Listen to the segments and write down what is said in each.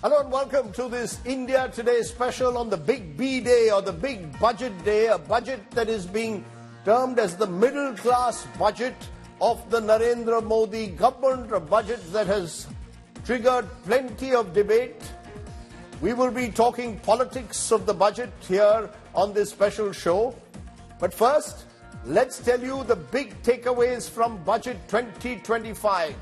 Hello and welcome to this India Today special on the Big B Day or the Big Budget Day, a budget that is being termed as the middle class budget of the Narendra Modi government, a budget that has triggered plenty of debate. We will be talking politics of the budget here on this special show. But first, let's tell you the big takeaways from Budget 2025.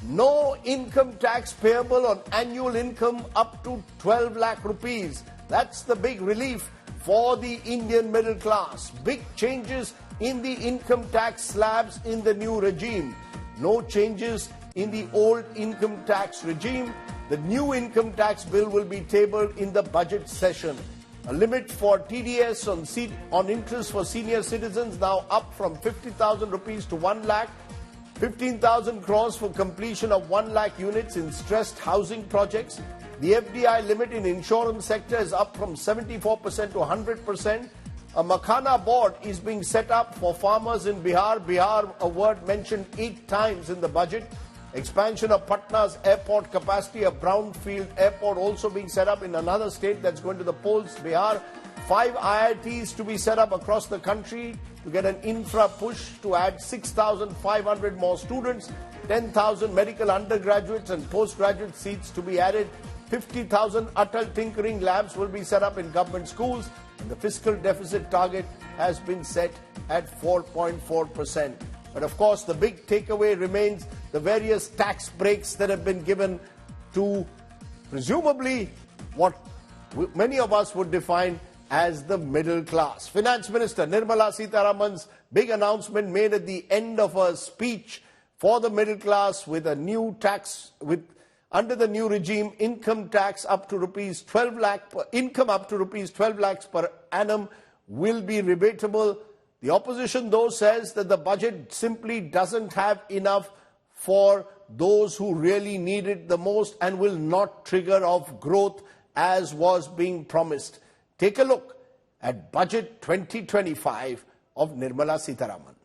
No income tax payable on annual income up to 12 lakh rupees. That's the big relief for the Indian middle class. Big changes in the income tax slabs in the new regime. No changes in the old income tax regime. The new income tax bill will be tabled in the budget session. A limit for TDS on interest for senior citizens now up from 50,000 rupees to 1 lakh. 15,000 crores for completion of 1 lakh units in stressed housing projects. The FDI limit in insurance sector is up from 74% to 100%. A Makhana board is being set up for farmers in Bihar. Bihar, a word mentioned 8 times in the budget. Expansion of Patna's airport capacity, a brownfield airport also being set up in another state that's going to the polls, Bihar. 5 IITs to be set up across the country to get an infra push to add 6,500 more students, 10,000 medical undergraduates and postgraduate seats to be added, 50,000 Atal tinkering labs will be set up in government schools, and the fiscal deficit target has been set at 4.4%. But of course, the big takeaway remains the various tax breaks that have been given to presumably what many of us would define as the middle class. Finance Minister Nirmala Sitharaman's big announcement made at the end of her speech for the middle class with a new tax, under the new regime, income tax up to rupees 12 lakh, income up to rupees 12 lakhs per annum will be rebatable. The opposition, though, says that the budget simply doesn't have enough for those who really need it the most and will not trigger off growth as was being promised. Take a look at Budget 2025 of Nirmala Sitharaman.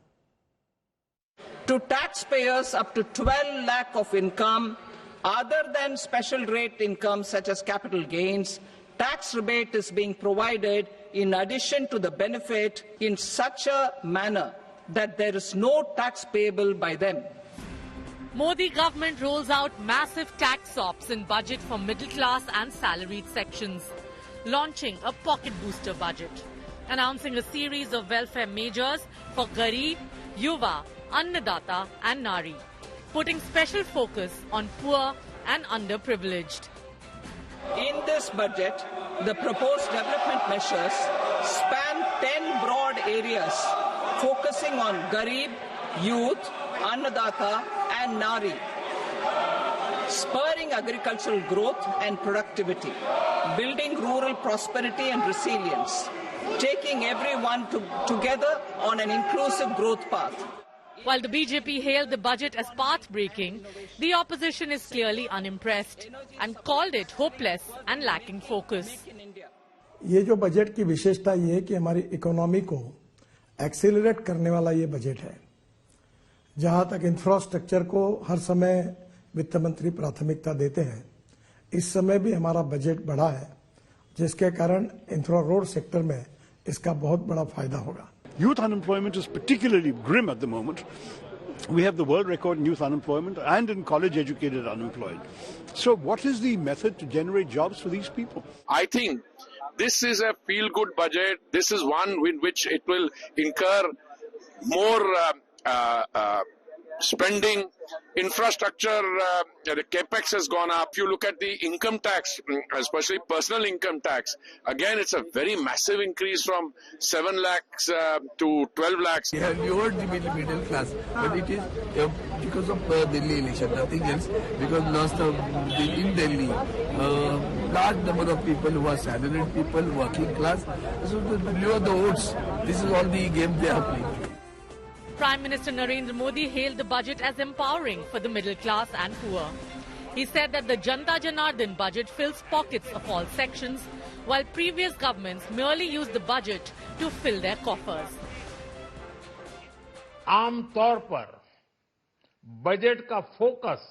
To taxpayers up to 12 lakh of income, other than special rate income such as capital gains, tax rebate is being provided in addition to the benefit in such a manner that there is no tax payable by them. Modi government rolls out massive tax sops in budget for middle class and salaried sections, launching a pocket booster budget, announcing a series of welfare measures for Garib, Yuva, Annadata and Nari, putting special focus on poor and underprivileged. In this budget, the proposed development measures span 10 broad areas, focusing on Garib, youth, Annadata and Nari, spurring agricultural growth and productivity, building rural prosperity and resilience, taking everyone together on an inclusive growth path. While the BJP hailed the budget as path-breaking, the opposition is clearly unimpressed and called it hopeless and lacking focus. ये जो budget की विशेषता ये है कि हमारी economy को accelerate करने वाला ये बजट है, जहां तक इंफ्रास्ट्रक्चर को हर समय वित्त मंत्री प्राथमिकता देते हैं, इस समय भी हमारा बजट बढ़ा है, जिसके कारण इंफ्रा रोड सेक्टर में इसका बहुत बड़ा फायदा होगा. Youth unemployment is particularly grim at the moment. We have the world record in youth unemployment and in college-educated unemployed. So what is the method to generate jobs for these people? I think this is a feel-good budget. This is one in which it will incur more spending. Infrastructure, the capex has gone up. If you look at the income tax, especially personal income tax, again it's a very massive increase from 7 lakhs to 12 lakhs. We have lowered the middle class, but it is because of Delhi election, nothing else. Because last in Delhi, large number of people who are salaried people, working class, so the lower the votes. This is all the game they are playing. Prime Minister Narendra Modi hailed the budget as empowering for the middle class and poor. He said that the Janta Janardhan budget fills pockets of all sections, while previous governments merely used the budget to fill their coffers. आमतौर पर budget का focus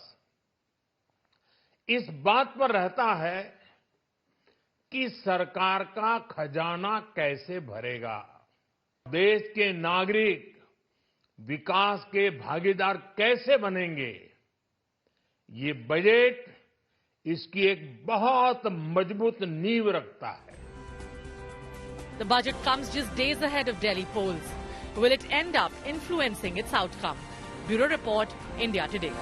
इस बात पर रहता है कि सरकार का खजाना कैसे भरेगा, देश के नागरिक विकास के भागीदार कैसे बनेंगे, ये बजट इसकी एक बहुत मजबूत नींव रखता है। The budget comes just days ahead of Delhi polls. Will it end up influencing its outcome? Bureau Report, India Today.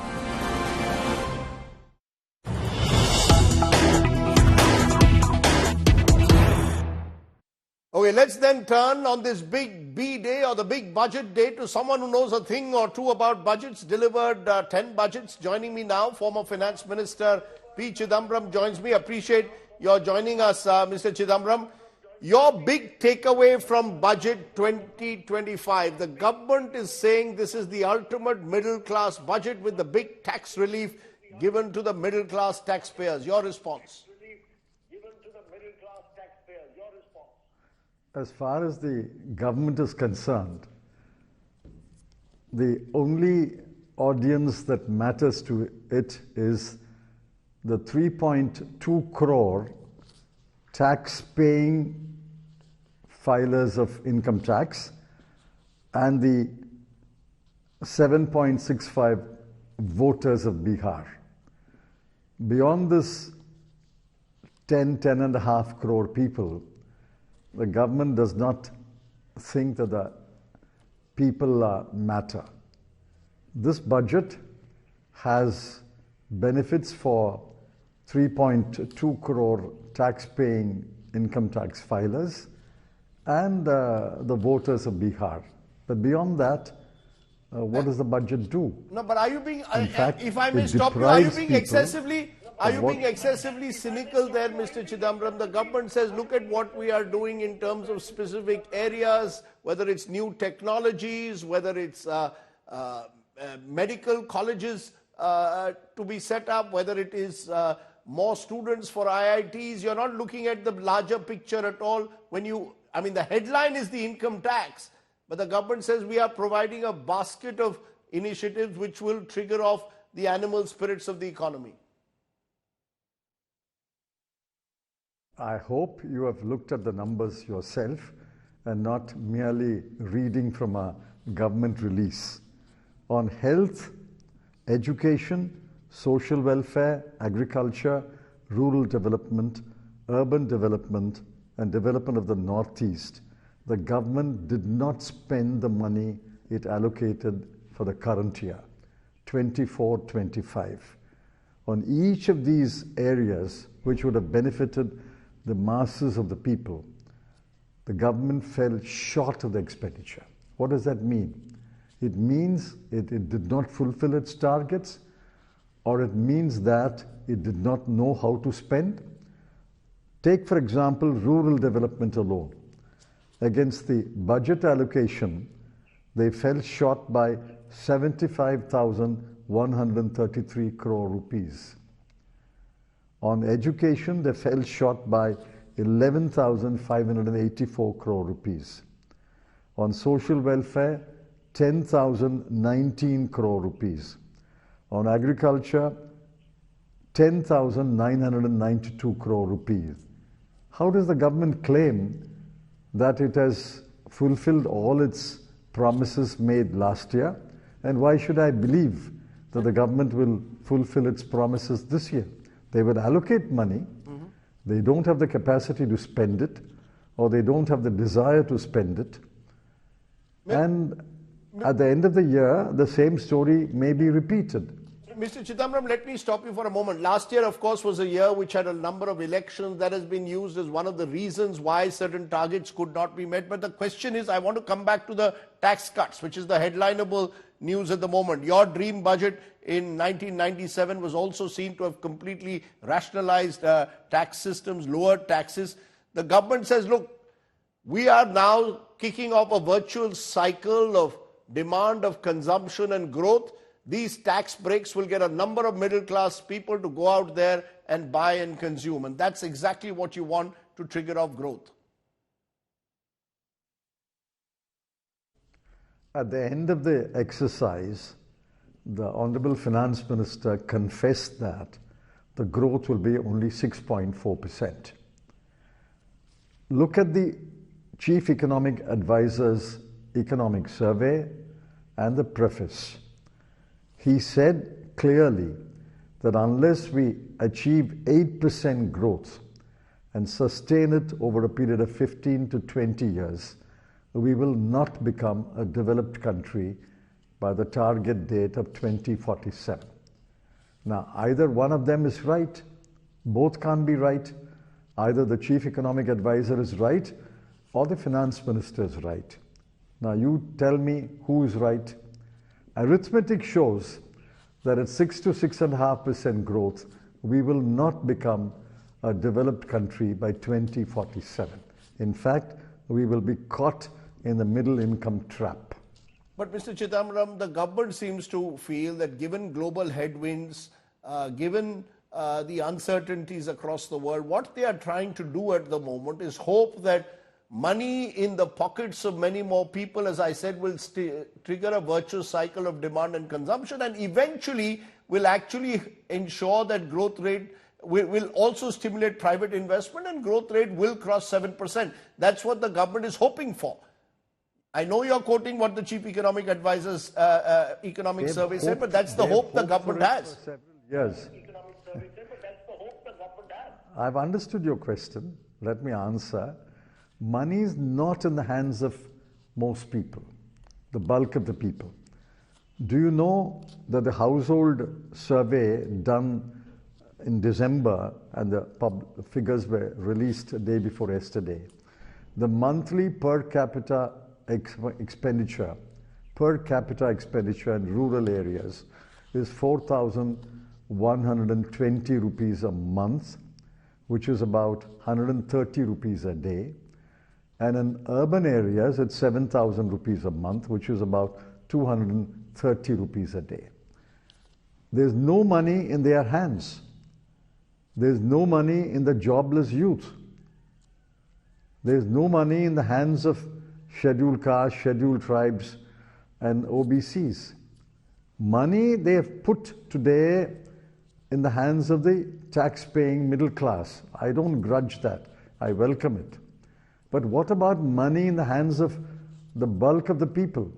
Okay, let's then turn on this big B day or the big budget day to someone who knows a thing or two about budgets, delivered 10 budgets. Joining me now, former Finance Minister P. Chidambaram joins me. Appreciate your joining us, Mr. Chidambaram. Your big takeaway from budget 2025, the government is saying this is the ultimate middle class budget with the big tax relief given to the middle class taxpayers. Your response? As far as the government is concerned, the only audience that matters to it is the 3.2 crore tax-paying filers of income tax and the 7.65 voters of Bihar. Beyond this 10.5 crore people, the government does not think that the people matter. This budget has benefits for 3.2 crore tax-paying income tax filers and the voters of Bihar. But beyond that, what does the budget do? No, but are you being, In fact, if I may it stop you, are you deprives being people excessively, are you what- being excessively cynical there, Mr. Chidambaram? The government says, look at what we are doing in terms of specific areas, whether it's new technologies, whether it's medical colleges to be set up, whether it is more students for IITs. You're not looking at the larger picture at all. When you, I mean, the headline is the income tax, but the government says we are providing a basket of initiatives which will trigger off the animal spirits of the economy. I hope you have looked at the numbers yourself and not merely reading from a government release. On health, education, social welfare, agriculture, rural development, urban development, and development of the Northeast, the government did not spend the money it allocated for the current year, 24-25. On each of these areas, which would have benefited the masses of the people, the government fell short of the expenditure. What does that mean? It means it did not fulfill its targets, or it means that it did not know how to spend. Take, for example, rural development alone. Against the budget allocation, they fell short by 75,133 crore rupees. On education, they fell short by 11,584 crore rupees. On social welfare, 10,019 crore rupees. On agriculture, 10,992 crore rupees. How does the government claim that it has fulfilled all its promises made last year? And why should I believe that the government will fulfill its promises this year? They will allocate money. They don't have the capacity to spend it, or they don't have the desire to spend it. And at the end of the year, the same story may be repeated. Mr. Chidambaram, let me stop you for a moment. Last year, of course, was a year which had a number of elections. That has been used as one of the reasons why certain targets could not be met. But the question is, I want to come back to the tax cuts, which is the headlineable news at the moment. Your dream budget in 1997 was also seen to have completely rationalized tax systems, lowered taxes. The government says, look, we are now kicking off a virtual cycle of demand, of consumption and growth. These tax breaks will get a number of middle class people to go out there and buy and consume. And that's exactly what you want to trigger off growth. At the end of the exercise, the Honorable Finance Minister confessed that the growth will be only 6.4%. Look at the Chief Economic Advisor's economic survey and the preface. He said clearly that unless we achieve 8% growth and sustain it over a period of 15 to 20 years, we will not become a developed country by the target date of 2047. Now, either one of them is right, both can't be right. Either the Chief Economic Advisor is right or the Finance Minister is right. Now, you tell me who is right. Arithmetic shows that at 6 to 6.5% growth, we will not become a developed country by 2047. In fact, we will be caught in the middle income trap. But Mr. Chidambaram, the government seems to feel that given global headwinds, given the uncertainties across the world, what they are trying to do at the moment is hope that money in the pockets of many more people, as I said, will trigger a virtuous cycle of demand and consumption, and eventually will actually ensure that growth rate will also stimulate private investment and growth rate will cross 7%. That's what the government is hoping for. I know you're quoting what the Chief Economic Advisor's economic survey said, but that's the hope the government has. Yes. I've understood your question. Let me answer. Money is not in the hands of most people, the bulk of the people. Do you know that the household survey done in December, and the figures were released a day before yesterday, the monthly per capita expenditure in rural areas is 4,120 rupees a month, which is about 130 rupees a day. And in urban areas, it's 7,000 rupees a month, which is about 230 rupees a day. There's no money in their hands. There's no money in the jobless youth. There's no money in the hands of scheduled castes, scheduled tribes, and OBCs. Money they have put today in the hands of the tax-paying middle class. I don't grudge that. I welcome it. But what about money in the hands of the bulk of the people?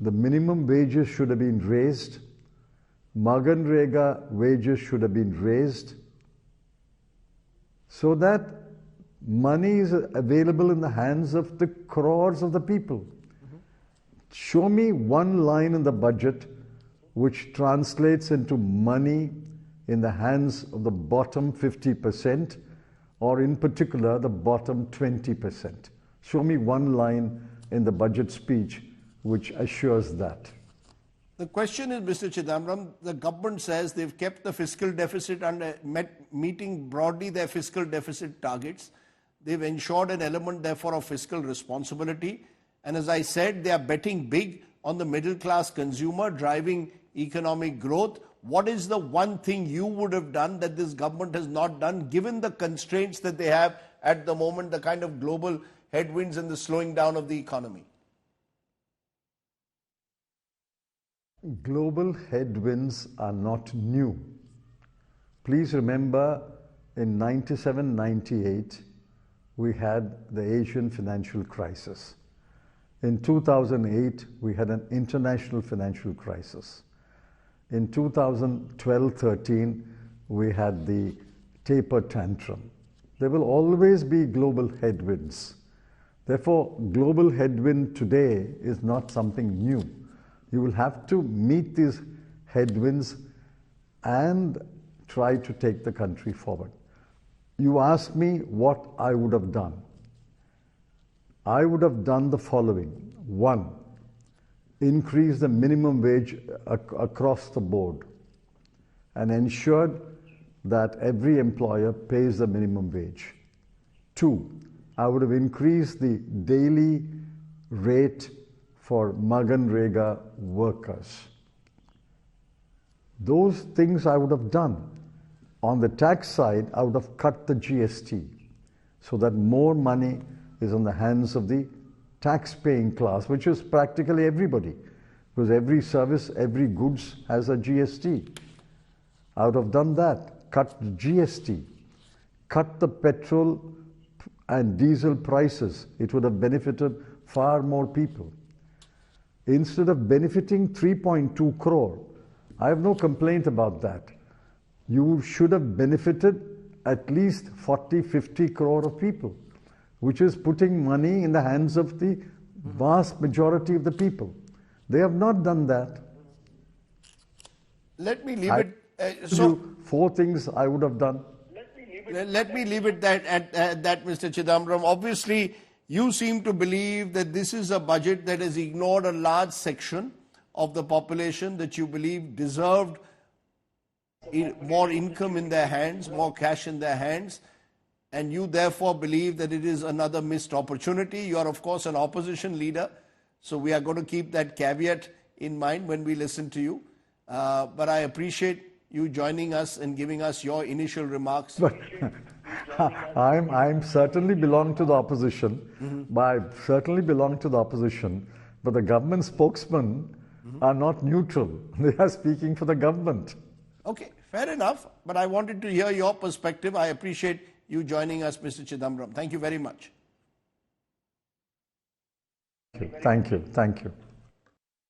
The minimum wages should have been raised. Maganrega wages should have been raised so that money is available in the hands of the crores of the people. Show me one line in the budget which translates into money in the hands of the bottom 50%, or in particular the bottom 20%. Show me one line in the budget speech which assures that. The question is, Mr. Chidambaram, the government says they've kept the fiscal deficit under meeting broadly their fiscal deficit targets. They've ensured an element, therefore, of fiscal responsibility. And as I said, they are betting big on the middle class consumer, driving economic growth. What is the one thing you would have done that this government has not done, given the constraints that they have at the moment, the kind of global headwinds and the slowing down of the economy? Global headwinds are not new. Please remember, in 97-98, we had the Asian financial crisis. In 2008, we had an international financial crisis. In 2012-13, we had the taper tantrum. There will always be global headwinds. Therefore, global headwind today is not something new. You will have to meet these headwinds and try to take the country forward. You ask me what I would have done. I would have done the following. One, increase the minimum wage across the board and ensured that every employer pays the minimum wage. Two, I would have increased the daily rate for Maganrega workers. Those things I would have done. On the tax side, I would have cut the GST so that more money is in the hands of the tax-paying class, which is practically everybody, because every service, every goods has a GST. I would have done that, cut the GST, cut the petrol and diesel prices, it would have benefited far more people. Instead of benefiting 3.2 crore, I have no complaint about that. You should have benefited at least 40, 50 crore of people, which is putting money in the hands of the vast majority of the people. They have not done that. Let me leave it. Four things I would have done. Let me leave it at that, Mr. Chidambaram. Obviously, you seem to believe that this is a budget that has ignored a large section of the population that you believe deserved more income in their hands, more cash in their hands, and you therefore believe that it is another missed opportunity. You are, of course, an opposition leader, so we are going to keep that caveat in mind when we listen to you. But I appreciate you joining us and giving us your initial remarks. But I'm certainly belong to the opposition. I certainly belong to the opposition, but the government spokesmen are not neutral. They are speaking for the government. Okay, fair enough. But I wanted to hear your perspective. I appreciate you joining us, Mr. Chidambaram. Thank you very much. Thank you. Thank you.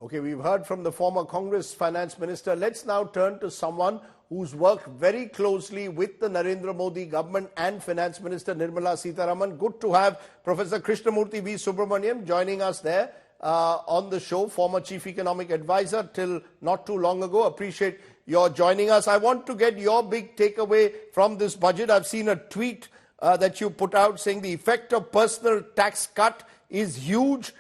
Okay, we've heard from the former Congress Finance Minister. Let's now turn to someone who's worked very closely with the Narendra Modi government and Finance Minister Nirmala Sitharaman. Good to have Professor Krishnamurthy V. Subramaniam joining us there on the show, former Chief Economic Advisor till not too long ago. Appreciate your joining us. I want to get your big takeaway from this budget. I've seen a tweet that you put out saying the effect of personal tax cut is huge.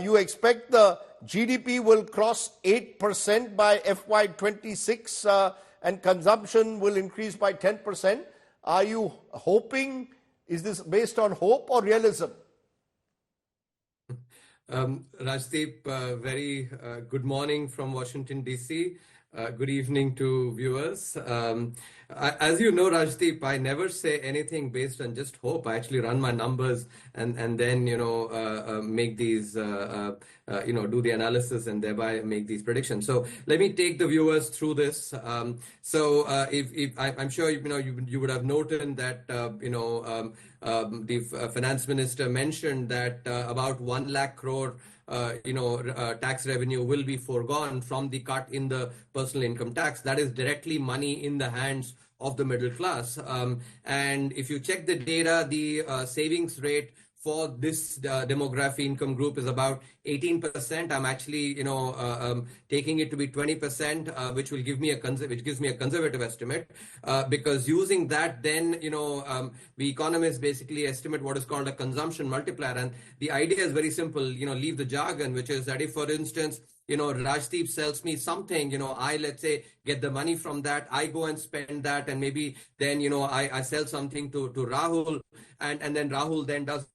You expect the GDP will cross 8% by FY26 and consumption will increase by 10%. Are you hoping, is this based on hope or realism? Rajdeep, very good morning from Washington, D.C. Good evening to viewers. As you know, Rajdeep, I never say anything based on just hope. I actually run my numbers and then, make these, do the analysis and thereby make these predictions. So let me take the viewers through this. I'm sure, you would have noted that, the finance minister mentioned that about 1 lakh crore tax revenue will be foregone from the cut in the personal income tax. That is directly money in the hands of the middle class. And if you check the data, the savings rate for this demographic income group is about 18%. I'm actually, taking it to be 20%, which will give me which gives me a conservative estimate, because using that, then, the economists basically estimate what is called a consumption multiplier. And the idea is very simple, leave the jargon, which is that if, for instance, Rajdeep sells me something, I, let's say, get the money from that, I go and spend that, and maybe then, I sell something to Rahul, and then Rahul then does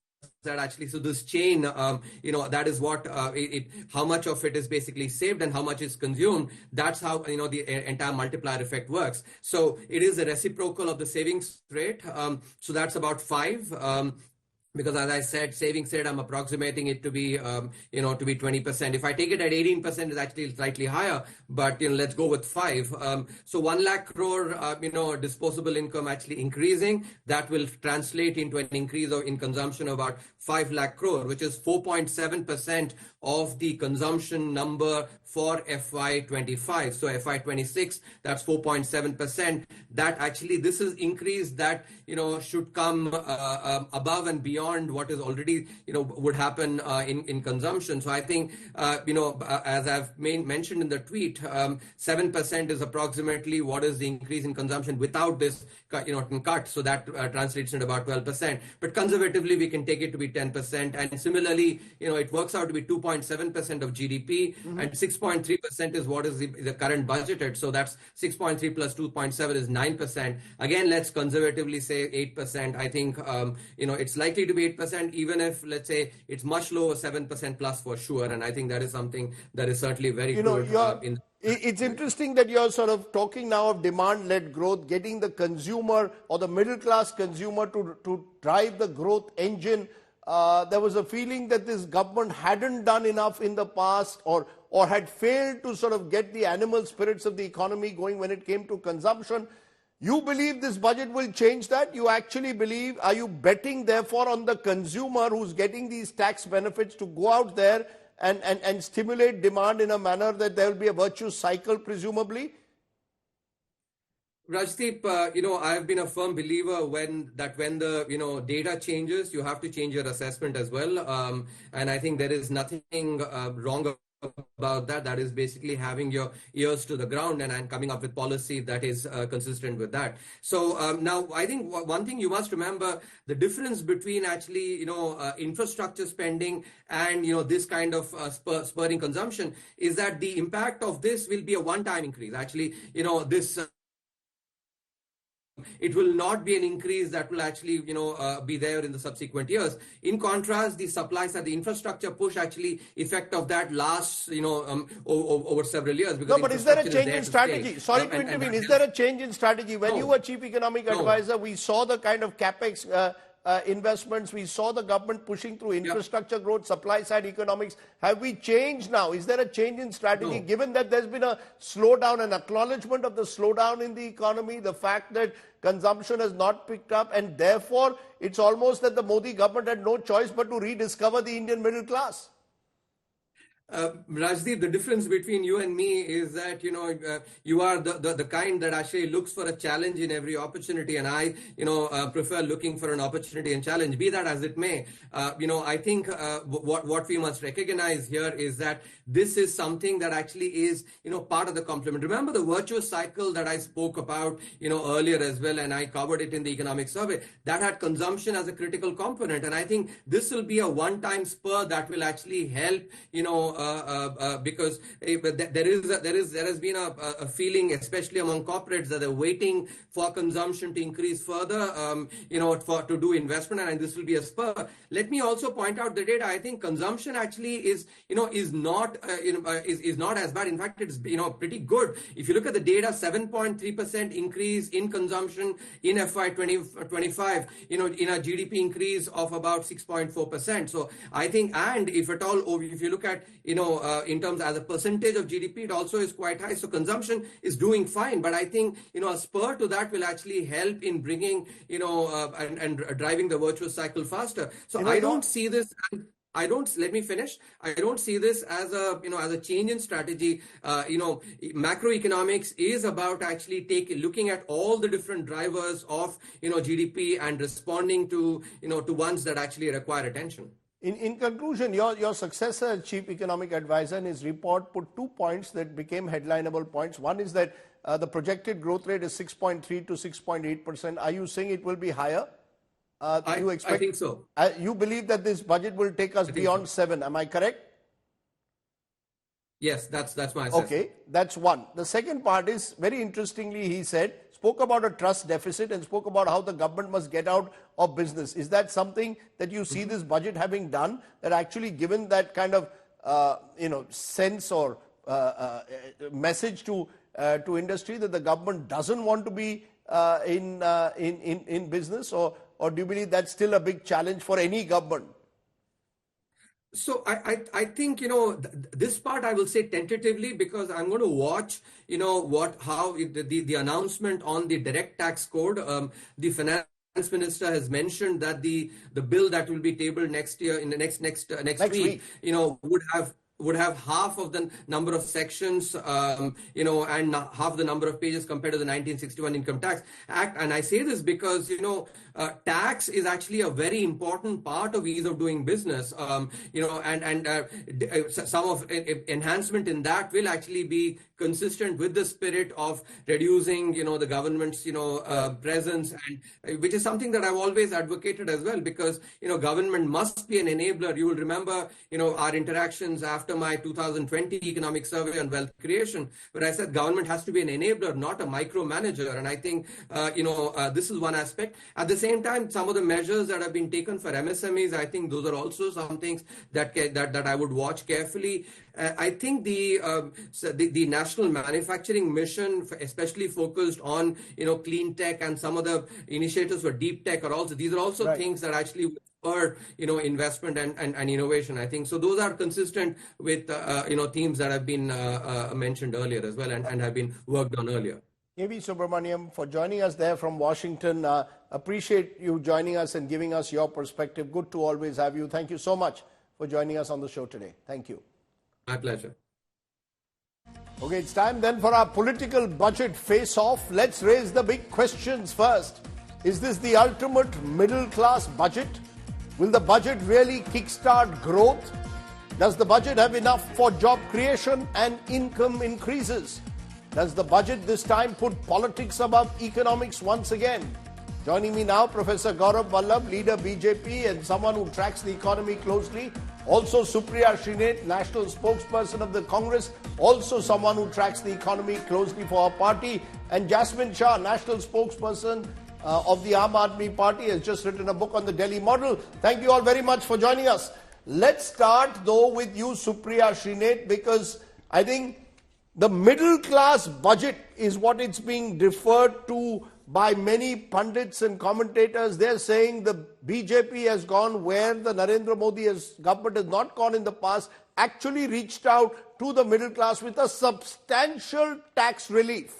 that actually. So this chain, that is what, how much of it is basically saved and how much is consumed. That's how, the entire multiplier effect works. So it is a reciprocal of the savings rate. So that's about 5. Because as I said, savings rate, I'm approximating it to be, to be 20%. If I take it at 18%, it's actually slightly higher, but, let's go with 5. So 1 lakh crore, disposable income actually increasing. That will translate into an increase in consumption of about 5 lakh crore, which is 4.7% of the consumption number for FY25. So FY26, that's 4.7%. That actually, this is increase that, should come above and beyond what is already, would happen in consumption. So I think, as I've mentioned in the tweet, 7% is approximately what is the increase in consumption without this, cut. So that translates into about 12%. But conservatively, we can take it to be 10%. And similarly, it works out to be 2.7% of GDP, and 6.3% is what is the current budgeted. So that's 6.3 plus 2.7 is 9%. Again, let's conservatively say 8%. I think, it's likely to be 8%, even if, let's say, it's much lower, 7% plus for sure. And I think that is something that is certainly very good. It's interesting that you're sort of talking now of demand-led growth, getting the consumer or the middle-class consumer to drive the growth engine. There was a feeling that this government hadn't done enough in the past or had failed to sort of get the animal spirits of the economy going when it came to consumption. You believe this budget will change that? You actually believe, are you betting therefore on the consumer who's getting these tax benefits to go out there and stimulate demand in a manner that there will be a virtuous cycle presumably? Rajdeep, I've been a firm believer when the data changes, you have to change your assessment as well. And I think there is nothing wrong about that. That is basically having your ears to the ground and coming up with policy that is consistent with that. So now I think one thing you must remember, the difference between actually, infrastructure spending and, this kind of spurring consumption is that the impact of this will be a one-time increase. Actually, it will not be an increase that will actually, be there in the subsequent years. In contrast, the supply side, the infrastructure push actually effect of that lasts, over several years. No, but is there a change in strategy? Sorry to intervene. Is there a change in strategy? When you were Chief Economic Advisor, we saw the kind of capex investments. We saw the government pushing through infrastructure growth, supply side economics. Have we changed now? Is there a change in strategy given that there's been a slowdown, an acknowledgement of the slowdown in the economy, the fact that consumption has not picked up, and therefore it's almost that the Modi government had no choice but to rediscover the Indian middle class? Rajdeep, the difference between you and me is that, you are the kind that actually looks for a challenge in every opportunity, and I, prefer looking for an opportunity and challenge, be that as it may. I think what we must recognize here is that this is something that actually is, part of the complement. Remember the virtuous cycle that I spoke about, earlier as well, and I covered it in the economic survey, that had consumption as a critical component. And I think this will be a one-time spur that will actually help, because there has been a feeling, especially among corporates, that they're waiting for consumption to increase further, to do investment, and this will be a spur. Let me also point out the data. I think consumption actually is not as bad. In fact, it's pretty good. If you look at the data, 7.3% increase in consumption in FY 2025, in a GDP increase of about 6.4%. So I think, and if at all, if you look at in terms as a percentage of GDP, it also is quite high. So consumption is doing fine. But I think, a spur to that will actually help in bringing, and driving the virtuous cycle faster. So I don't see this. Let me finish. I don't see this as a change in strategy. Macroeconomics is about actually looking at all the different drivers of, GDP and responding to ones that actually require attention. In conclusion, your successor as Chief Economic Advisor in his report put 2 points that became headlineable points. One is that the projected growth rate is 6.3 to 6.8%. Are you saying it will be higher? I think so. You believe that this budget will take us beyond 7. Am I correct? Yes, that's my assessment. Okay, that's one. The second part is, very interestingly, he spoke about a trust deficit and spoke about how the government must get out of business. Is that something that you see this budget having done, that actually given that kind of sense or message to industry that the government doesn't want to be in business, or do you believe that's still a big challenge for any government? So I think, this part I will say tentatively, because I'm going to watch, how the announcement on the direct tax code, the finance minister has mentioned that the bill that will be tabled next year in the next week, would have half of the number of sections, and half the number of pages compared to the 1961 Income Tax Act. And I say this because, tax is actually a very important part of ease of doing business, some of enhancement in that will actually be consistent with the spirit of reducing, the government's, presence, and which is something that I've always advocated as well, because, government must be an enabler. You will remember, our interactions after my 2020 economic survey on wealth creation, where I said government has to be an enabler, not a micromanager. And I think, this is one aspect. At the same time, some of the measures that have been taken for MSMEs, I think those are also some things that I would watch carefully. I think the national manufacturing mission, especially focused on clean tech and some of the initiatives for deep tech, these are also things that actually spur investment and innovation. I think so. Those are consistent with themes that have been mentioned earlier as well and have been worked on earlier. A.V. Subramaniam, for joining us there from Washington. Appreciate you joining us and giving us your perspective. Good to always have you. Thank you so much for joining us on the show today. Thank you. My pleasure. Okay, it's time then for our political budget face-off. Let's raise the big questions first. Is this the ultimate middle-class budget? Will the budget really kickstart growth? Does the budget have enough for job creation and income increases? Does the budget this time put politics above economics once again? Joining me now, Professor Gaurav Vallabh, leader BJP and someone who tracks the economy closely. Also Supriya Shrinate, national spokesperson of the Congress, also someone who tracks the economy closely for our party. And Jasmine Shah, national spokesperson of the Aam Aadmi Party, has just written a book on the Delhi model. Thank you all very much for joining us. Let's start though with you, Supriya Shrinate, because I think the middle class budget is what it's being referred to by many pundits and commentators. They're saying the BJP has gone where the Narendra Modi government has not gone in the past, actually reached out to the middle class with a substantial tax relief.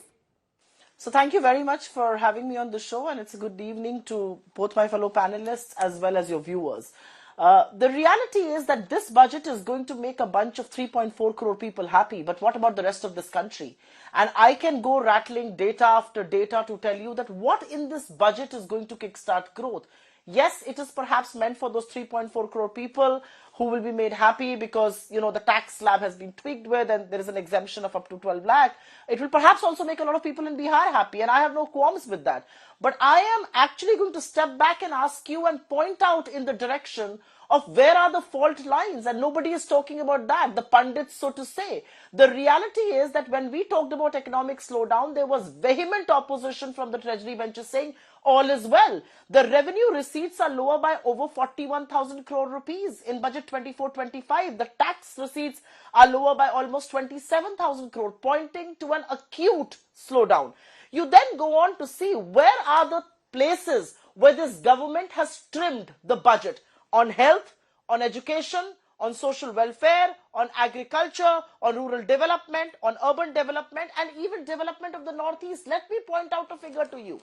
So thank you very much for having me on the show, and it's a good evening to both my fellow panelists as well as your viewers. The reality is that this budget is going to make a bunch of 3.4 crore people happy, but what about the rest of this country? And I can go rattling data after data to tell you that what in this budget is going to kickstart growth. Yes, it is perhaps meant for those 3.4 crore people who will be made happy because, you know, the tax slab has been tweaked with and there is an exemption of up to 12 lakh. It will perhaps also make a lot of people in Bihar happy, and I have no qualms with that. But I am actually going to step back and ask you and point out in the direction of where are the fault lines, and nobody is talking about that, the pundits, so to say. The reality is that when we talked about economic slowdown, there was vehement opposition from the Treasury benches saying all is well. The revenue receipts are lower by over 41,000 crore rupees in budget 24-25. The tax receipts are lower by almost 27,000 crore, pointing to an acute slowdown. You then go on to see where are the places where this government has trimmed the budget. On health, on education, on social welfare, on agriculture, on rural development, on urban development, and even development of the Northeast. Let me point out a figure to you.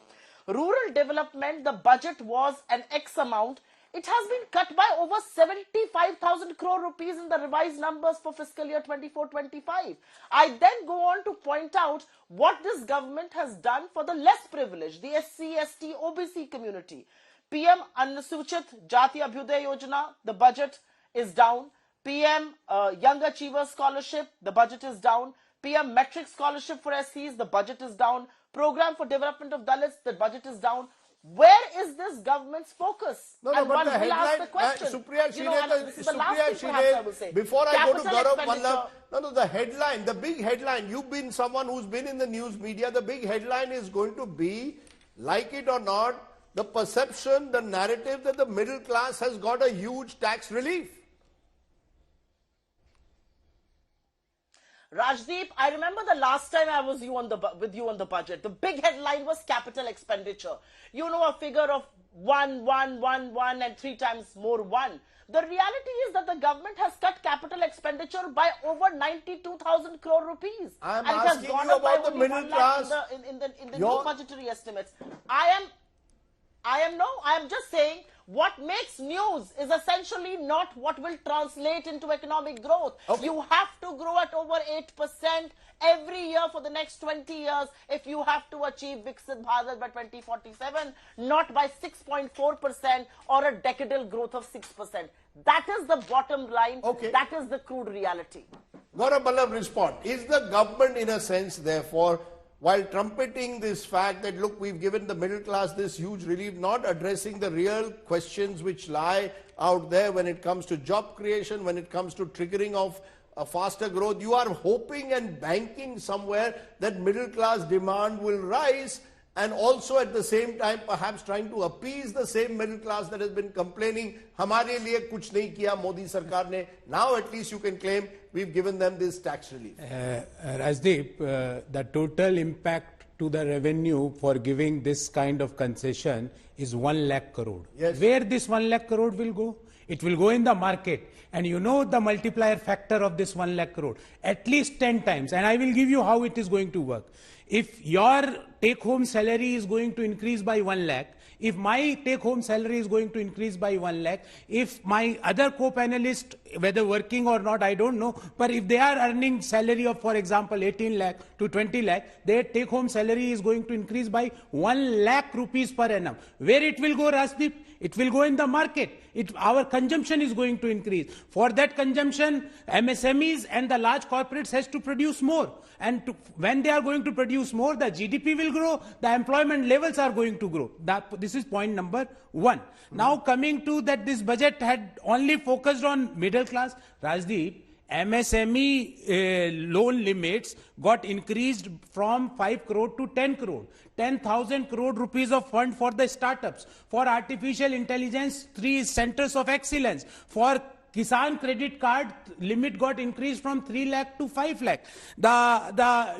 Rural development, the budget was an X amount. It has been cut by over 75,000 crore rupees in the revised numbers for fiscal year 24-25. I then go on to point out what this government has done for the less privileged, the SC, ST, OBC community. PM Anusachit Jati Abhyuday Yojana, the budget is down. PM Young Achiever Scholarship, the budget is down. PM Metric Scholarship for SCs, the budget is down. Program for Development of Dalits, the budget is down. Where is this government's focus? No, and but one the will headline, ask the question. Supriya Shrinate, before I go to Gaurav Vallabh, the headline, the big headline, you've been someone who's been in the news media, the big headline is going to be, like it or not, the perception, the narrative that the middle class has got a huge tax relief. Rajdeep, I remember the last time I was with you on the budget. The big headline was capital expenditure. You know, a figure of 1, 1, 1, 1 and 3 times more 1. The reality is that the government has cut capital expenditure by over 92,000 crore rupees. I'm and it has asking gone you up by about the only middle 1 lakh class. in the new budgetary estimates. I am just saying what makes news is essentially not what will translate into economic growth. Okay. You have to grow at over 8% every year for the next 20 years if you have to achieve Viksit Bharat by 2047, not by 6.4% or a decadal growth of 6%. That is the bottom line. Okay. That is the crude reality. Gaurav Vallabh, respond. Is the government, in a sense, therefore, while trumpeting this fact that, look, we've given the middle class this huge relief, not addressing the real questions which lie out there when it comes to job creation, when it comes to triggering of a faster growth? You are hoping and banking somewhere that middle class demand will rise, and also at the same time perhaps trying to appease the same middle class that has been complaining, hamare liye kuch nahi kiya Modi sarkar ne. Now at least you can claim we've given them this tax relief. Rajdeep, the total impact to the revenue for giving this kind of concession is 1 lakh crore. Yes. Where this 1 lakh crore will go? It will go in the market. And you know the multiplier factor of this 1 lakh crore, at least 10 times. And I will give you how it is going to work. If your take-home salary is going to increase by 1 lakh, if my take-home salary is going to increase by 1 lakh, if my other co-panelists, whether working or not, I don't know, but if they are earning salary of, for example, 18 lakh to 20 lakh, their take-home salary is going to increase by 1 lakh rupees per annum. Where it will go, Rajdeep? It will go in the market. Our consumption is going to increase. For that consumption, MSMEs and the large corporates has to produce more. And when they are going to produce more, the GDP will grow, the employment levels are going to grow. This is point number one. Now coming to that, this budget had only focused on middle class. Rajdeep, MSME loan limits got increased from 5 crore to 10 crore. 10,000 crore rupees of fund for the startups. For artificial intelligence, 3 centers of excellence. For Kisan credit card, limit got increased from 3 lakh to 5 lakh.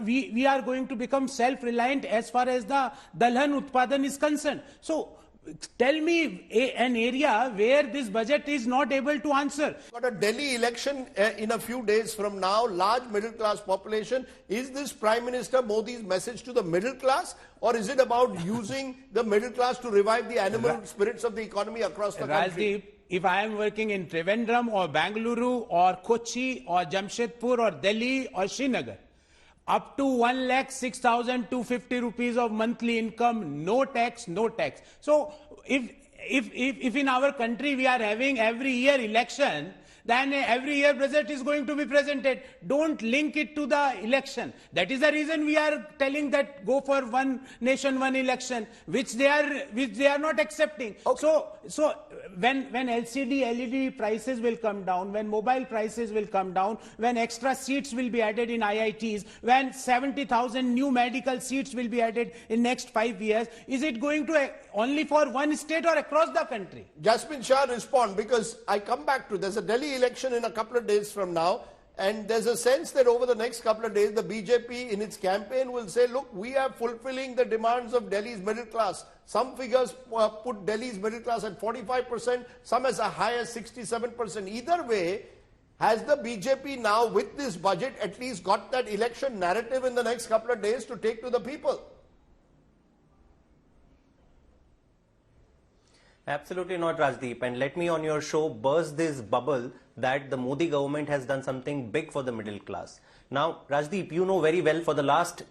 We are going to become self-reliant as far as the Dalhan Utpadan is concerned. So, tell me an area where this budget is not able to answer. Got a Delhi election in a few days from now, large middle class population. Is this Prime Minister Modi's message to the middle class, or is it about using the middle class to revive the animal spirits of the economy across the country? Rajdeep, if I am working in Trivandrum or Bangalore or Kochi or Jamshedpur or Delhi or Srinagar, up to 1,06,250 rupees of monthly income, no tax, no tax. So if in our country we are having every year election, then every year budget is going to be presented. Don't link it to the election. That is the reason we are telling that go for one nation, one election, which they are not accepting. Okay. So when LCD, LED prices will come down, when mobile prices will come down, when extra seats will be added in IITs, when 70,000 new medical seats will be added in next 5 years, is it going to only for one state or across the country? Jasmine Shah, respond, because I come back to there's a Delhi election in a couple of days from now, and there's a sense that over the next couple of days the BJP in its campaign will say, look, we are fulfilling the demands of Delhi's middle class. Some figures put Delhi's middle class at 45%, some as high as 67%. Either way, has the BJP now with this budget at least got that election narrative in the next couple of days to take to the people? Absolutely not, Rajdeep. And let me on your show burst this bubble that the Modi government has done something big for the middle class. Now, Rajdeep, you know very well for the last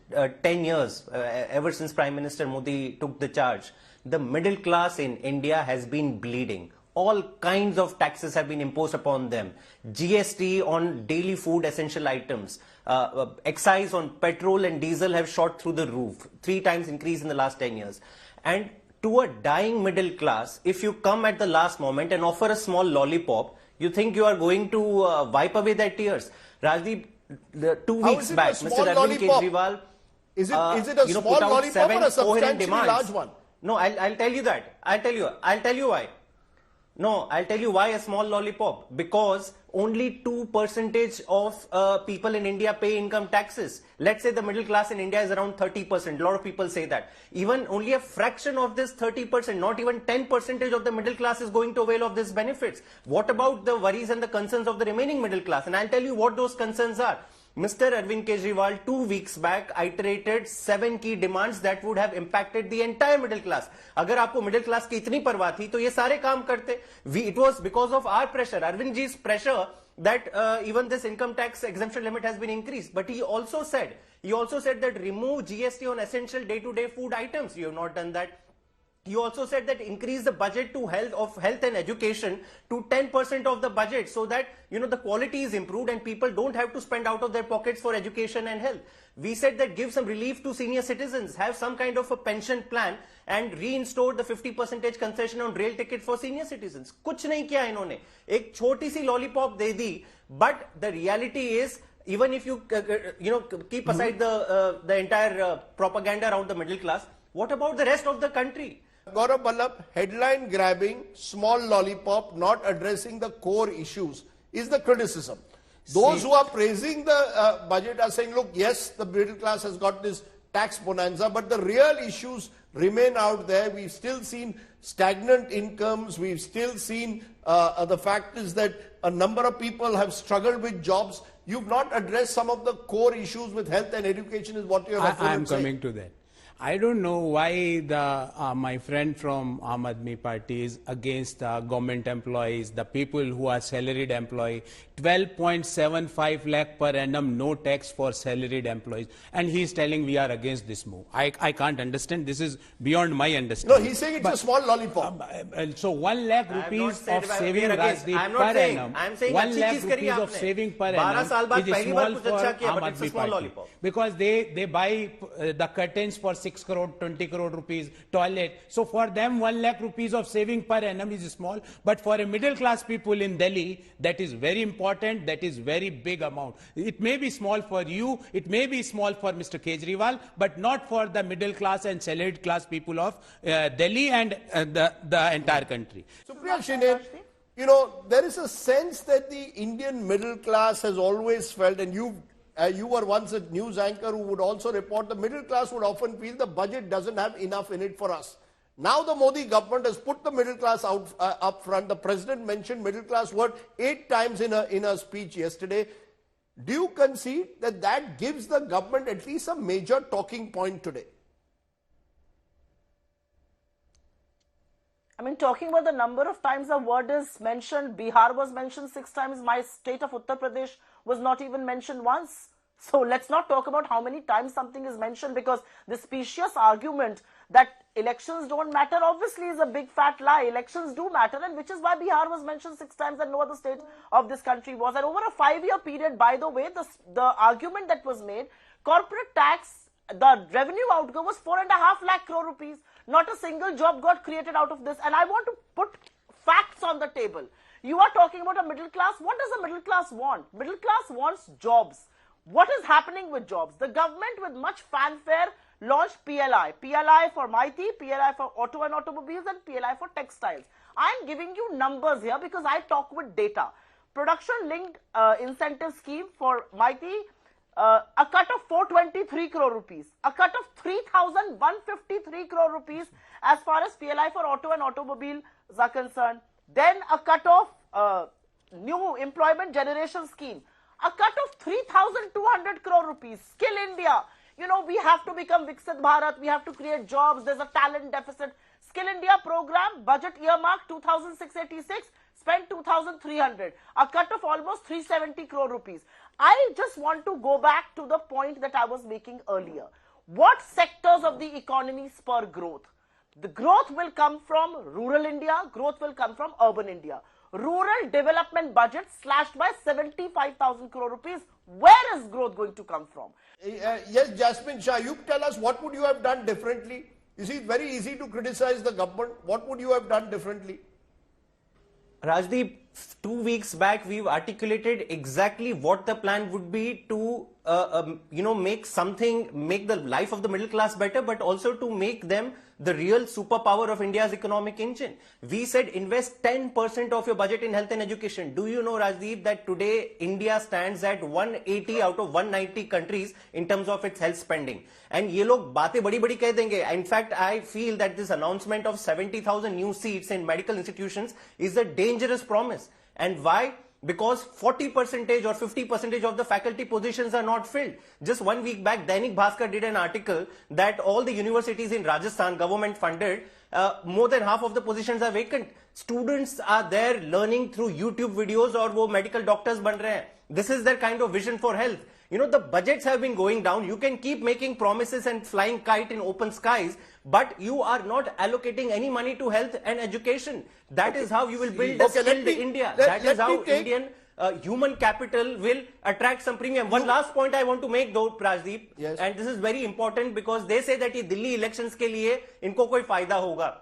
10 years, ever since Prime Minister Modi took the charge, the middle class in India has been bleeding. All kinds of taxes have been imposed upon them. GST on daily food essential items, excise on petrol and diesel have shot through the roof. 3 times increase in the last 10 years. And to a dying middle class, if you come at the last moment and offer a small lollipop, you think you are going to wipe away their tears. Rajdeep, 2 weeks back, Mr. Arvind Kejriwal is it a small lollipop or a substantially large one? No, I'll tell you that. I'll tell you why. No, I'll tell you why a small lollipop. Because only 2% of people in India pay income taxes. Let's say the middle class in India is around 30%. A lot of people say that. Even only a fraction of this 30%, not even 10% of the middle class is going to avail of these benefits. What about the worries and the concerns of the remaining middle class? And I'll tell you what those concerns are. Mr. Arvind Kejriwal 2 weeks back iterated 7 key demands that would have impacted the entire middle class. अगर आपको middle class की इतनी परवाह थी तो ये सारे काम करते. It was because of our pressure, Arvind ji's pressure, that even this income tax exemption limit has been increased. But he also said that remove GST on essential day-to-day food items. You have not done that. He also said that increase the budget to health and education to 10% of the budget, so that the quality is improved and people don't have to spend out of their pockets for education and health. We said that give some relief to senior citizens, have some kind of a pension plan and reinstore the 50% concession on rail ticket for senior citizens. कुछ नहीं किया इन्होंने, एक छोटी सी lollipop they the. But the reality is, even if you keep aside the entire propaganda around the middle class, what about the rest of the country? Gaurav Ballabh, headline grabbing, small lollipop, not addressing the core issues is the criticism. Those who are praising the budget are saying, look, yes, the middle class has got this tax bonanza, but the real issues remain out there. We've still seen stagnant incomes. We've still seen the fact is that a number of people have struggled with jobs. You've not addressed some of the core issues with health and education is what you have. I am coming to that. I don't know why my friend from Aam Aadmi Party is against the government employees, the people who are salaried employee. 12.75 lakh per annum, no tax for salaried employees. And he's telling we are against this move. I can't understand. This is beyond my understanding. No, he's saying it's a small lollipop. So 1 lakh rupees of saving Rajdeep per annum. I'm saying 1 lakh rupees of saving per annum is small for Aam Aadmi Party. Because they buy the curtains for 6 crore, 20 crore rupees, toilet. So for them, 1 lakh rupees of saving per annum is small. But for a middle class people in Delhi, that is very important. That is very big amount. It may be small for you. It may be small for Mr. Kejriwal, but not for the middle class and salaried class people of Delhi and the entire country. So Priya Shine, you know, there is a sense that the Indian middle class has always felt, and you were once a news anchor who would also report, the middle class would often feel the budget doesn't have enough in it for us. Now the Modi government has put the middle class out up front. The president mentioned middle class word 8 times in a speech yesterday. Do you concede that that gives the government at least a major talking point today? I mean, talking about the number of times the word is mentioned, Bihar was mentioned 6 times, my state of Uttar Pradesh was not even mentioned once. So let's not talk about how many times something is mentioned, because the specious argument that elections don't matter obviously is a big fat lie. Elections do matter, and which is why Bihar was mentioned 6 times and no other state of this country was. And over a 5-year period, by the way, the argument that was made, corporate tax, the revenue outgo was 4.5 lakh crore rupees. Not a single job got created out of this. And I want to put facts on the table. You are talking about a middle class. What does a middle class want? Middle class wants jobs. What is happening with jobs? The government, with much fanfare, launched PLI. PLI for Mighty, PLI for auto and automobiles, and PLI for textiles. I am giving you numbers here because I talk with data. Production linked incentive scheme for Mighty, a cut of 423 crore rupees, a cut of 3,153 crore rupees as far as PLI for auto and automobiles are concerned. Then a cut of new employment generation scheme, a cut of 3,200 crore rupees. Skill India. You know, we have to become Viksit Bharat. We have to create jobs. There's a talent deficit. Skill India program, budget earmark 2,686, spent 2,300. A cut of almost 370 crore rupees. I just want to go back to the point that I was making earlier. What sectors of the economy spur growth? The growth will come from rural India. Growth will come from urban India. Rural development budget slashed by 75,000 crore rupees. Where is growth going to come from? Yes, Jasmine Shah, you tell us, what would you have done differently? You see, it's very easy to criticize the government. What would you have done differently? Rajdeep, 2 weeks back, we've articulated exactly what the plan would be to, make the life of the middle class better, but also to make them the real superpower of India's economic engine. We said invest 10% of your budget in health and education. Do you know, Rajdeep, that today India stands at 180 out of 190 countries in terms of its health spending? And ye log baatein badi keh denge. In fact, I feel that this announcement of 70,000 new seats in medical institutions is a dangerous promise. And why? Because 40% or 50% of the faculty positions are not filled. Just 1 week back, Dainik Bhaskar did an article that all the universities in Rajasthan, government funded, more than half of the positions are vacant. Students are there learning through YouTube videos, or wo medical doctors ban rahe hain. This is their kind of vision for health. You know, the budgets have been going down. You can keep making promises and flying kite in open skies, but you are not allocating any money to health and education. That is how you will build a skilled India. That is how Indian human capital will attract some premium. One last point I want to make though, Rajdeep, yes. And this is very important because they say that ye Delhi elections ke liye inko koi fayda hoga.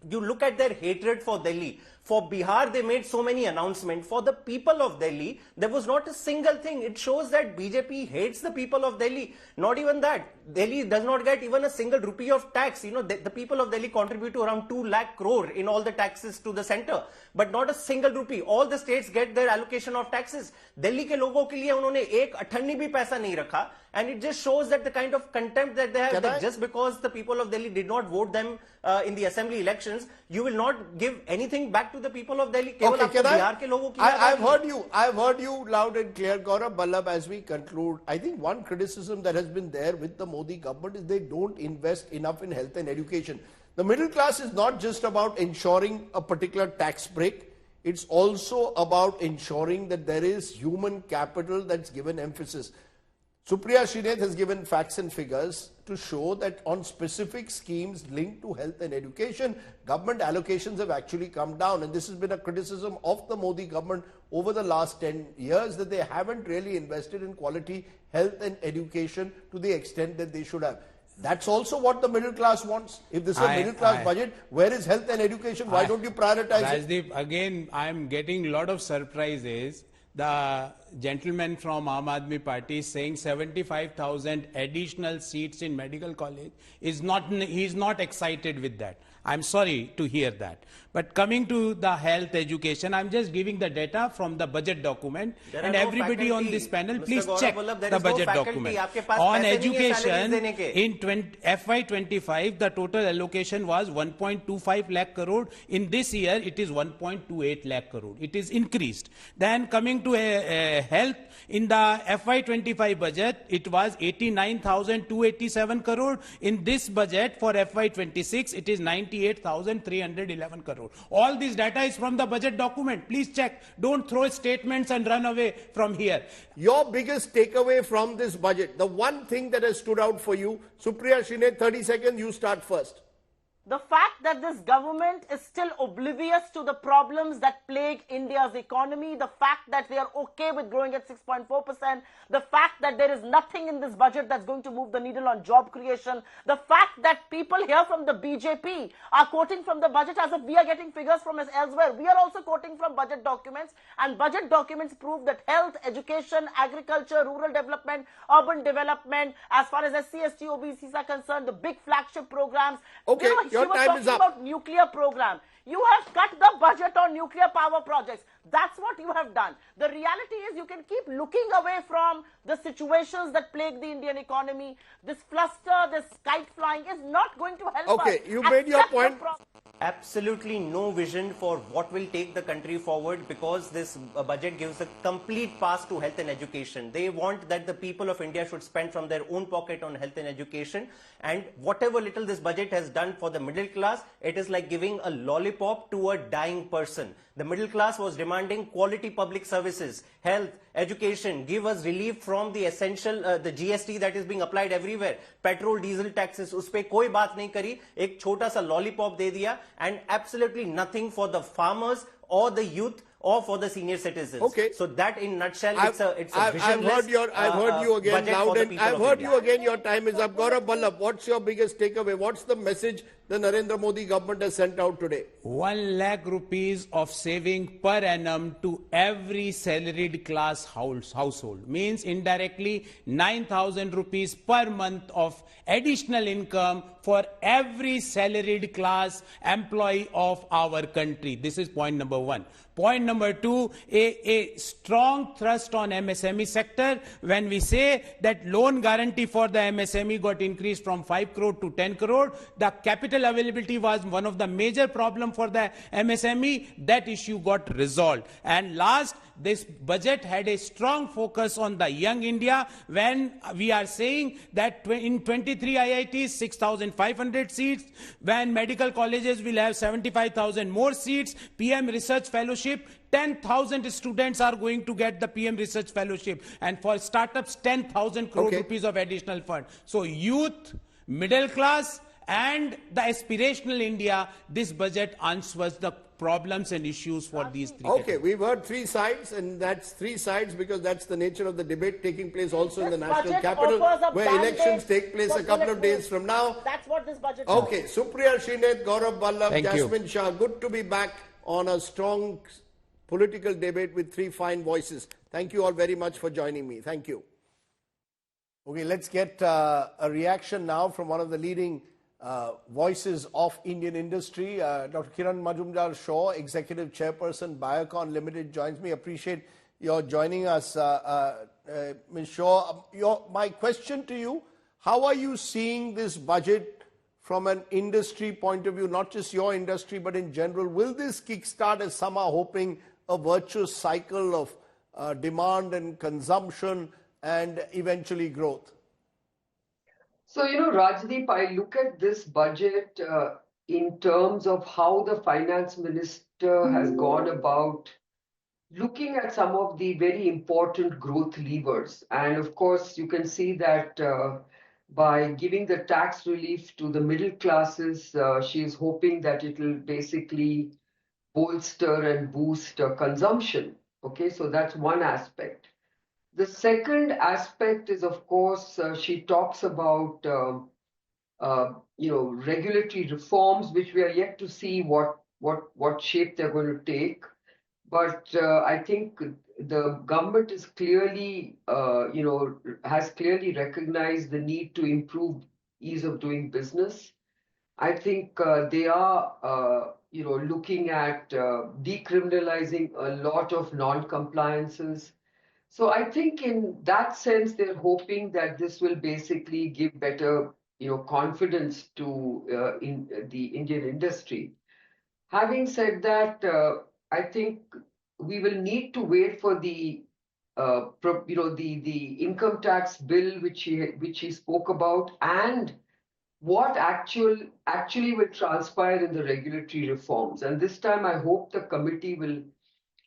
You look at their hatred for Delhi. For Bihar, they made so many announcements. For the people of Delhi, there was not a single thing. It shows that BJP hates the people of Delhi. Not even that. Delhi does not get even a single rupee of tax. You know, the people of Delhi contribute to around 2 lakh crore in all the taxes to the center. But not a single rupee. All the states get their allocation of taxes. Delhi ke logo ke liye unhone ek athani bhi paisa nahi rakha. And it just shows that the kind of contempt that they have, that just because the people of Delhi did not vote them in the assembly elections, you will not give anything back to the people of Delhi. I've heard you loud and clear, Gaurav Ballabh. As we conclude, I think one criticism that has been there with the Modi government is they don't invest enough in health and education. The middle class is not just about ensuring a particular tax break. It's also about ensuring that there is human capital that's given emphasis. Supriya Srinath has given facts and figures to show that on specific schemes linked to health and education, government allocations have actually come down. And this has been a criticism of the Modi government over the last 10 years, that they haven't really invested in quality health and education to the extent that they should have. That's also what the middle class wants. If this is a middle class budget, where is health and education? Why don't you prioritize it? Rajdeep, again, I'm getting a lot of surprises. The gentleman from Aam Aadmi Party is saying 75,000 additional seats in medical college. He's not excited with that. I'm sorry to hear that. But coming to the health education, I'm just giving the data from the budget document. And everybody on this panel, please check the budget document. On education, in FY25, the total allocation was 1.25 lakh crore. In this year, it is 1.28 lakh crore. It is increased. Then coming to health, in the FY25 budget, it was 89,287 crore. In this budget for FY26, it is 98,311 crore. All this data is from the budget document. Please check. Don't throw statements and run away from here. Your biggest takeaway from this budget, the one thing that has stood out for you, Supriya Srinath, 30 seconds, you start first. The fact that this government is still oblivious to the problems that plague India's economy, the fact that they are okay with growing at 6.4%, the fact that there is nothing in this budget that's going to move the needle on job creation, the fact that people here from the BJP are quoting from the budget as if we are getting figures from elsewhere. We are also quoting from budget documents, and budget documents prove that health, education, agriculture, rural development, urban development, as far as SC, ST, OBCs are concerned, the big flagship programs. Okay. You were talking about nuclear program. You have cut the budget on nuclear power projects. That's what you have done. The reality is you can keep looking away from the situations that plague the Indian economy. This fluster, this kite flying is not going to help us. Okay, you made your point. Absolutely no vision for what will take the country forward, because this budget gives a complete pass to health and education. They want that the people of India should spend from their own pocket on health and education, and whatever little this budget has done for the middle class, it is like giving a lollipop to a dying person. The middle class was demanding quality public services, health, education, give us relief from the essential, the GST that is being applied everywhere, petrol, diesel taxes, उसपे कोई बात नहीं करी, एक छोटा सा lollipop दे दिया, and absolutely nothing for the farmers or the youth or for the senior citizens. Okay. So that in nutshell, it's a visionless I've heard you again loud, and I've heard you again. Your time is up. Gaurav Ballabh, what's your biggest takeaway? What's the message the Narendra Modi government has sent out today? 1 lakh rupees of saving per annum to every salaried class household means indirectly 9,000 rupees per month of additional income for every salaried class employee of our country. This is point number one. Point number two, a strong thrust on MSME sector. When we say that loan guarantee for the MSME got increased from 5 crore to 10 crore, the capital availability was one of the major problem for the MSME. That issue got resolved. And last, this budget had a strong focus on the young India. When we are saying that in 23 IITs, 6,500 seats, when medical colleges will have 75,000 more seats, PM Research Fellowship, 10,000 students are going to get the PM Research Fellowship, and for startups 10,000 crore rupees of additional fund. So youth, middle class and the aspirational India, this budget answers the problems and issues for these three. Okay, we've heard three sides, and that's three sides because that's the nature of the debate taking place also in the national capital, where elections take place a couple of days from now. That's what this budget does. Okay, Supriya Srinath, Gaurav Ballabh, Jasmine Shah, good to be back on a strong political debate with three fine voices. Thank you all very much for joining me. Thank you. Okay, let's get a reaction now from one of the leading voices of Indian industry. Dr. Kiran Majumdar Shaw, Executive Chairperson, Biocon Limited, joins me. Appreciate you're joining us. Ms. Shaw, my question to you, how are you seeing this budget from an industry point of view, not just your industry, but in general? Will this kickstart, as some are hoping, a virtuous cycle of demand and consumption and eventually growth? So, Rajdeep, I look at this budget in terms of how the finance minister has gone about looking at some of the very important growth levers. And of course, you can see that by giving the tax relief to the middle classes, she is hoping that it will basically bolster and boost consumption. Okay, so that's one aspect. The second aspect is, of course, she talks about regulatory reforms, which we are yet to see what shape they're going to take. But I think the government is clearly, has clearly recognized the need to improve ease of doing business. I think they are, looking at decriminalizing a lot of non-compliances. So I think in that sense, they're hoping that this will basically give better, confidence to in the Indian industry. Having said that, I think we will need to wait for the, the income tax bill which he spoke about, and what actually will transpire in the regulatory reforms. And this time, I hope the committee will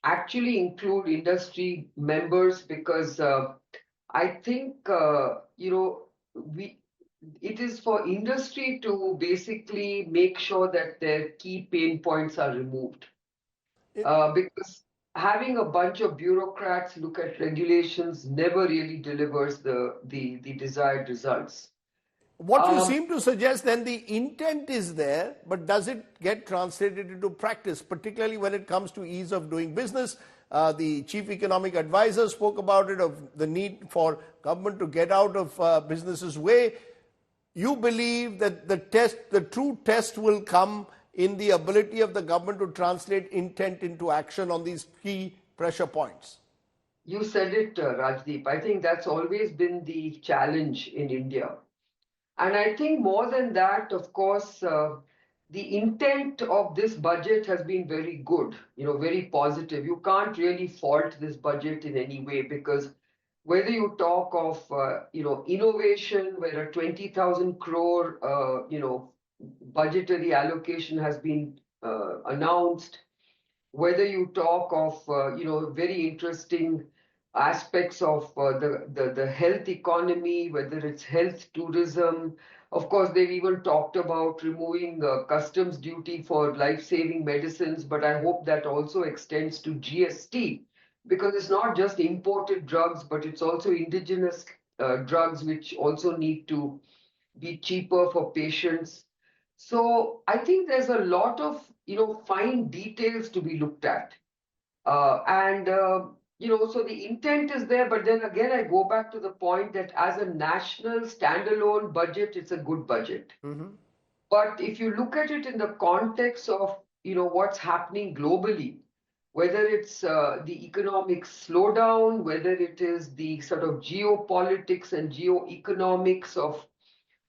actually include industry members, because I think it is for industry to basically make sure that their key pain points are removed. Because having a bunch of bureaucrats look at regulations never really delivers the desired results. What you seem to suggest then, the intent is there, but does it get translated into practice, particularly when it comes to ease of doing business? The chief economic advisor spoke about it, of the need for government to get out of businesses' way. You believe that the true test will come in the ability of the government to translate intent into action on these key pressure points? You said it, Rajdeep. I think that's always been the challenge in India. And I think more than that, of course, the intent of this budget has been very good, very positive. You can't really fault this budget in any way, because whether you talk of, innovation, where a 20,000 crore, budgetary allocation has been announced, whether you talk of, very interesting aspects of the health economy, whether it's health tourism. Of course, they've even talked about removing customs duty for life-saving medicines, but I hope that also extends to GST, because it's not just imported drugs, but it's also indigenous drugs, which also need to be cheaper for patients. So I think there's a lot of, fine details to be looked at. So the intent is there, but then again, I go back to the point that as a national standalone budget, it's a good budget. Mm-hmm. But if you look at it in the context of, what's happening globally, whether it's the economic slowdown, whether it is the sort of geopolitics and geoeconomics of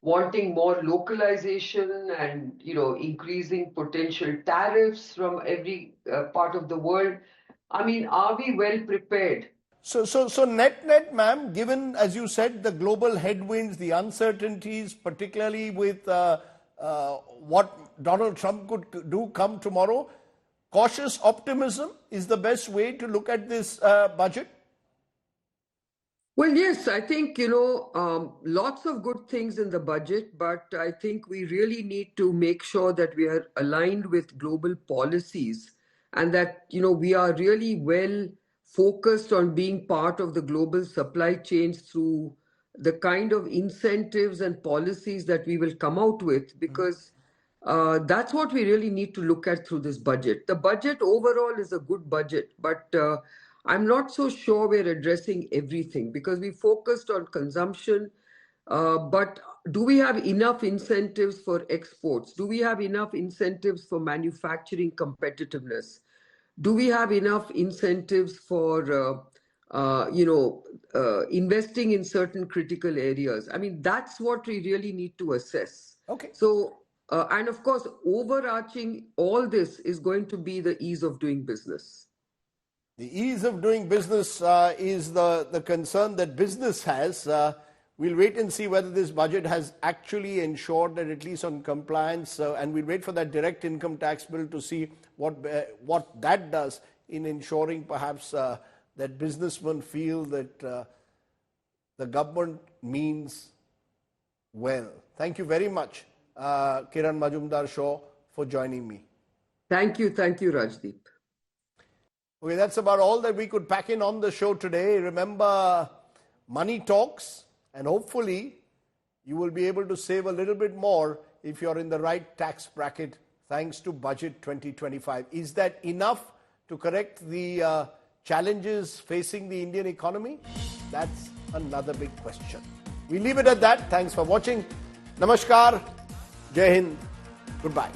wanting more localization and, increasing potential tariffs from every part of the world, I mean, are we well prepared? So net, ma'am, given, as you said, the global headwinds, the uncertainties, particularly with what Donald Trump could do come tomorrow, cautious optimism is the best way to look at this budget? Well, yes, I think, lots of good things in the budget, but I think we really need to make sure that we are aligned with global policies, and that, we are really well focused on being part of the global supply chains through the kind of incentives and policies that we will come out with, because that's what we really need to look at through this budget. The budget overall is a good budget, but I'm not so sure we're addressing everything, because we focused on consumption, but do we have enough incentives for exports? Do we have enough incentives for manufacturing competitiveness? Do we have enough incentives for investing in certain critical areas. I mean, that's what we really need to assess. Okay. So, and of course, overarching all this is going to be the ease of doing business. The ease of doing business is the concern that business has. We'll wait and see whether this budget has actually ensured that, at least on compliance, and we'll wait for that direct income tax bill to see what that does in ensuring perhaps that businessmen feel that the government means well. Thank you very much, Kiran Majumdar-Shaw, for joining me. Thank you, Rajdeep. Okay, that's about all that we could pack in on the show today. Remember, money talks. And hopefully, you will be able to save a little bit more if you're in the right tax bracket thanks to Budget 2025. Is that enough to correct the challenges facing the Indian economy? That's another big question. We leave it at that. Thanks for watching. Namaskar. Jai Hind. Goodbye.